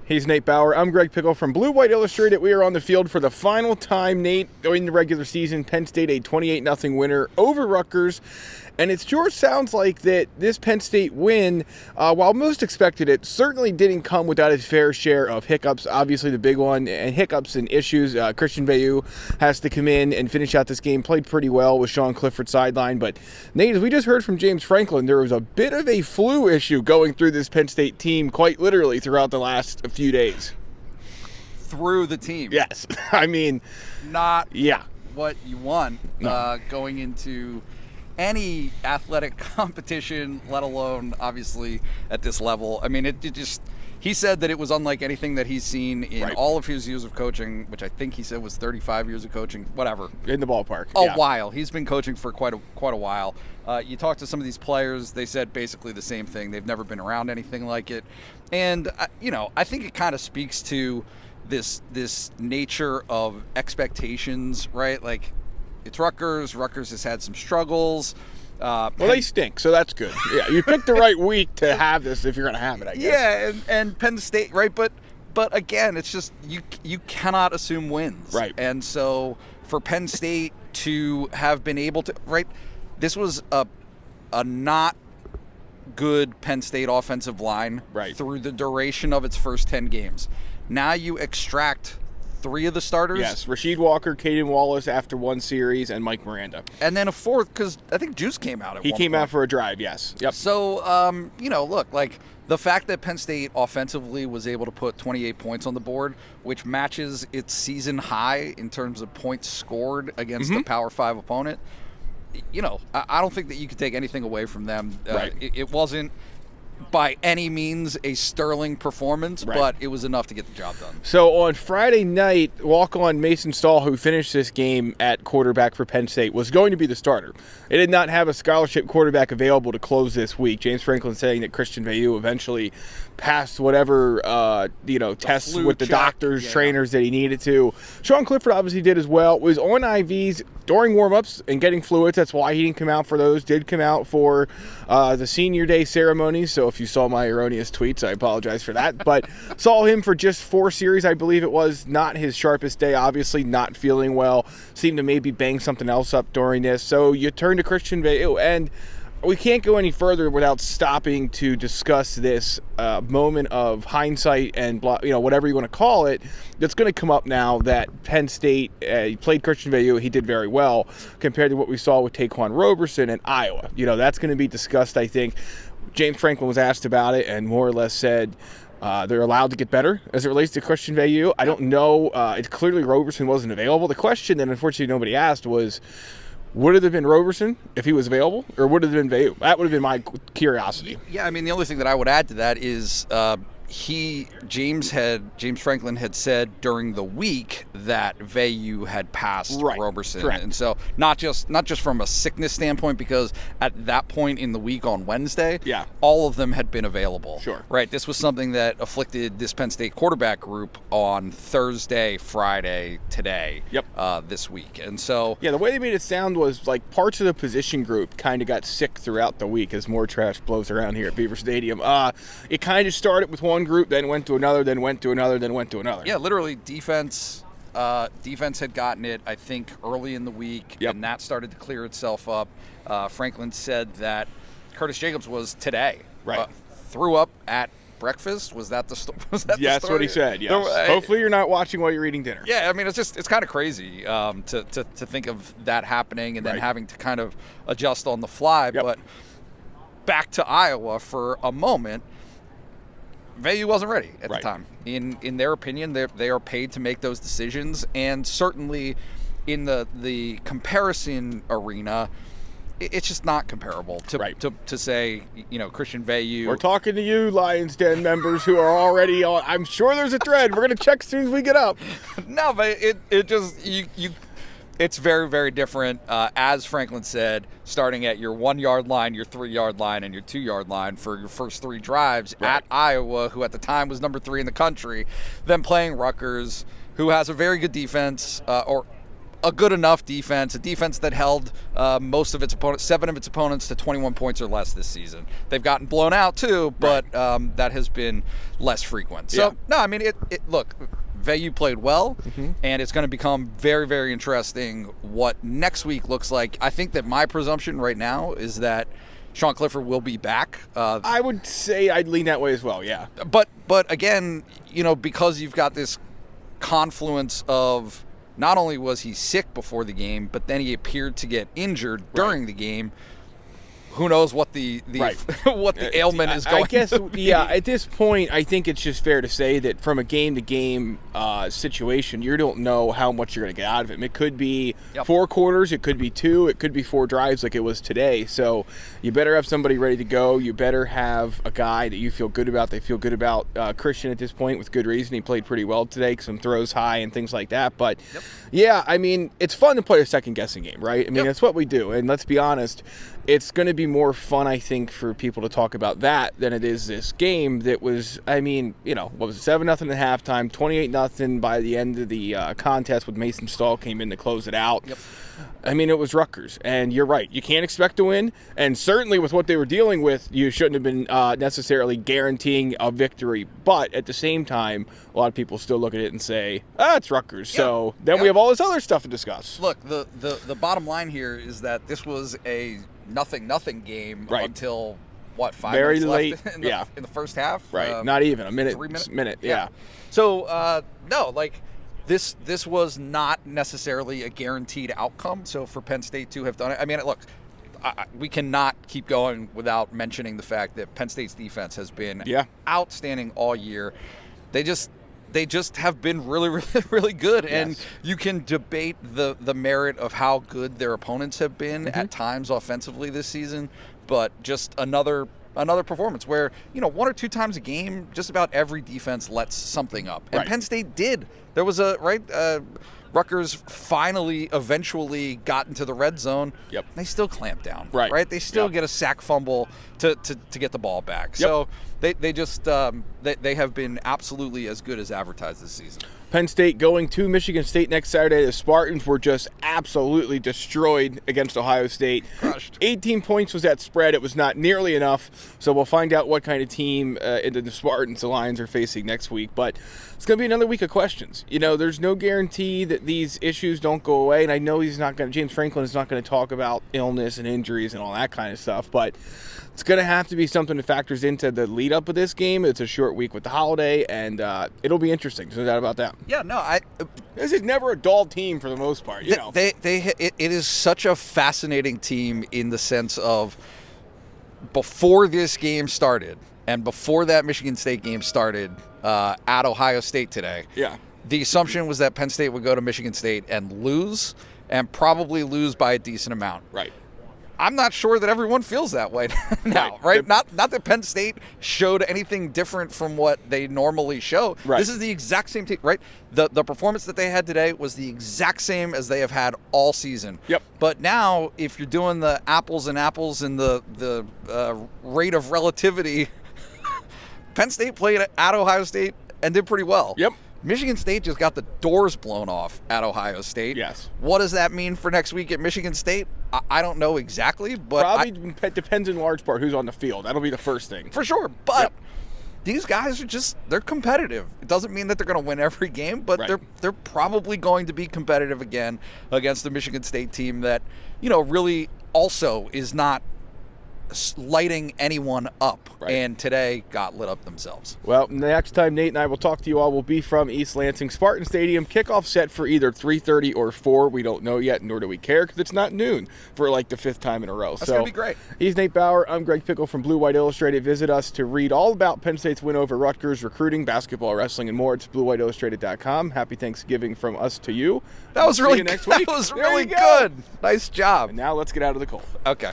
He's Nate Bauer. I'm Greg Pickel from Blue White Illustrated. We are on the field for the final time, Nate, in the regular season. Penn State a 28-0 winner over Rutgers. And it sure sounds like that this Penn State win, while most expected it, certainly didn't come without its fair share of hiccups. Obviously the big one, and hiccups and issues. Christian Veilleux has to come in and finish out this game. Played pretty well with Sean Clifford's sideline. But, Nate, as we just heard from James Franklin, there was a bit of a flu issue going through this Penn State team quite literally throughout the last few days. Through the team. Yes. I mean, not what you want going into any athletic competition, let alone obviously at this level. I mean, it just, he said that it was unlike anything that he's seen in all of his years of coaching, which I think he said was 35 years of coaching, whatever. In the ballpark. A while. He's been coaching for quite a while. You talk to some of these players, they said basically the same thing. They've never been around anything like it. And, I think it kind of speaks to this nature of expectations, right? Like, it's Rutgers. Rutgers has had some struggles. Well, they stink, so that's good. Yeah, you picked the right week to have this if you're going to have it, I guess. Yeah, and Penn State, right? But again, it's just you cannot assume wins. Right. And so for Penn State to have been able to, right, this was a not good Penn State offensive line through the duration of its first 10 games. Now you extract 3 of the starters. Yes, Rasheed Walker, Caden Wallace after one series, and Mike Miranda. And then a fourth, because I think Juice came out at one point. He came out for a drive, yes. Yep. So, look, like the fact that Penn State offensively was able to put 28 points on the board, which matches its season high in terms of points scored against the Power 5 opponent, I don't think that you could take anything away from them. It wasn't by any means a sterling performance, but it was enough to get the job done. So on Friday night, walk-on Mason Stahl, who finished this game at quarterback for Penn State, was going to be the starter. They did not have a scholarship quarterback available to close this week. James Franklin saying that Christian Veilleux eventually passed whatever tests with the doctors, trainers that he needed to. Sean Clifford obviously did as well. Was on IVs during warm-ups and getting fluids. That's why he didn't come out for those. Did come out for the senior day ceremony. So if you saw my erroneous tweets, I apologize for that. But saw him for just 4 series, I believe it was. Not his sharpest day, obviously. Not feeling well. Seemed to maybe bang something else up during this. So you turn to Christian Veilleux, and we can't go any further without stopping to discuss this moment of hindsight and whatever you want to call it that's going to come up now that Penn State played Christian Veilleux. He did very well compared to what we saw with Taquan Roberson in Iowa. That's going to be discussed, I think. James Franklin was asked about it and more or less said they're allowed to get better as it relates to Christian Veilleux. I don't know. It's clearly Roberson wasn't available. The question that unfortunately nobody asked was, would it have been Roberson if he was available, or would it have been Veilleux? That would have been my curiosity. Yeah, I mean, the only thing that I would add to that is James Franklin had said during the week that Veilleux had passed Roberson. Correct. And so not just from a sickness standpoint, because at that point in the week on Wednesday, all of them had been available. Sure. Right. This was something that afflicted this Penn State quarterback group on Thursday, Friday, today, this week. And so the way they made it sound was like parts of the position group kind of got sick throughout the week as more trash blows around here at Beaver Stadium. It kind of started with one group, then went to another, then went to another, then went to another. Yeah, literally defense had gotten it, I think, early in the week, and that started to clear itself up. Franklin said that Curtis Jacobs was today. Threw up at breakfast. Was that the story? Yeah, that's what he said, yes. Hopefully you're not watching while you're eating dinner. Yeah, I mean, it's kind of crazy to think of that happening and then having to kind of adjust on the fly. But back to Iowa for a moment. Veilleux wasn't ready at the time. In their opinion, they are paid to make those decisions, and certainly in the comparison arena, it's just not comparable to say, Christian Veilleux. We're talking to you, Lions Den members who are already on. I'm sure there's a thread. We're going to check as soon as we get up. No, but it just it's very, very different. As Franklin said, starting at your 1 yard line, your 3 yard line, and your 2 yard line for your first 3 drives at Iowa, who at the time was number 3 in the country, then playing Rutgers, who has a very good defense, or a good enough defense, a defense that held most of its opponents, 7 of its opponents to 21 points or less this season. They've gotten blown out too, but that has been less frequent. So, no, I mean, look, Veilleux played well, and it's going to become very, very interesting what next week looks like. I think that my presumption right now is that Sean Clifford will be back. I would say I'd lean that way as well, yeah. But again, because you've got this confluence of not only was he sick before the game, but then he appeared to get injured during the game. Who knows what the what the ailment is going to be. Yeah, at this point, I think it's just fair to say that from a game-to-game situation, you don't know how much you're going to get out of him. It could be 4 quarters, it could be 2, it could be 4 drives like it was today. So you better have somebody ready to go. You better have a guy that you feel good about. They feel good about Christian at this point with good reason. He played pretty well today, some throws high and things like that. But, yeah, I mean, it's fun to play a second-guessing game, right? I mean, that's what we do. And let's be honest, it's going to be more fun, I think, for people to talk about that than it is this game that was, I mean, what was it, 7-0 at halftime, 28-0 by the end of the contest with Mason Stahl came in to close it out. I mean, it was Rutgers, and you're right. You can't expect to win, and certainly with what they were dealing with, you shouldn't have been necessarily guaranteeing a victory. But at the same time, a lot of people still look at it and say, it's Rutgers. So then we have all this other stuff to discuss. Look, the bottom line here is that this was a nothing game until, 5 Very minutes late left in the first half? Right, not even a minute. 3 minutes? Minute, yeah. So, no, like, this was not necessarily a guaranteed outcome. So for Penn State to have done it, I mean, look, we cannot keep going without mentioning the fact that Penn State's defense has been outstanding all year. They just have been really, really, really good. And you can debate the merit of how good their opponents have been at times offensively this season, but just another performance where, 1 or 2 times a game, just about every defense lets something up. And Penn State did. There was Rutgers eventually got into the red zone. They still clamped down. Right? They still get a sack fumble to get the ball back. So they just they have been absolutely as good as advertised this season. Penn State going to Michigan State next Saturday. The Spartans were just absolutely destroyed against Ohio State. Crushed. 18 points was that spread. It was not nearly enough. So we'll find out what kind of team the Spartans, the Lions, are facing next week. But it's going to be another week of questions. There's no guarantee that these issues don't go away. And I know James Franklin is not going to talk about illness and injuries and all that kind of stuff. But it's going to have to be something that factors into the lead up of this game. It's a short week with the holiday, and it'll be interesting. There's no doubt about that. Yeah, no, this is never a dull team for the most part. It is such a fascinating team in the sense of before this game started and before that Michigan State game started at Ohio State today. The assumption was that Penn State would go to Michigan State and lose, and probably lose by a decent amount. I'm not sure that everyone feels that way now, right? Not that Penn State showed anything different from what they normally show. This is the exact same team, right? The performance that they had today was the exact same as they have had all season. But now, if you're doing the apples and apples and the rate of relativity, Penn State played at Ohio State and did pretty well. Michigan State just got the doors blown off at Ohio State. What does that mean for next week at Michigan State? I don't know exactly, but probably depends in large part who's on the field. That'll be the first thing. For sure. But these guys are they're competitive. It doesn't mean that they're going to win every game, but they're probably going to be competitive again against the Michigan State team that, really also is not lighting anyone up, and today got lit up themselves. Well, next time Nate and I will talk to you all will be from East Lansing Spartan Stadium. Kickoff set for either 3:30 or 4. We don't know yet, nor do we care, because it's not noon for like the 5th time in a row. That's going to be great. He's Nate Bauer. I'm Greg Pickel from Blue White Illustrated. Visit us to read all about Penn State's win over Rutgers, recruiting, basketball, wrestling, and more. It's bluewhiteillustrated.com. Happy Thanksgiving from us to you. That was really next week. That was really good. Nice job. And now let's get out of the cold. Okay.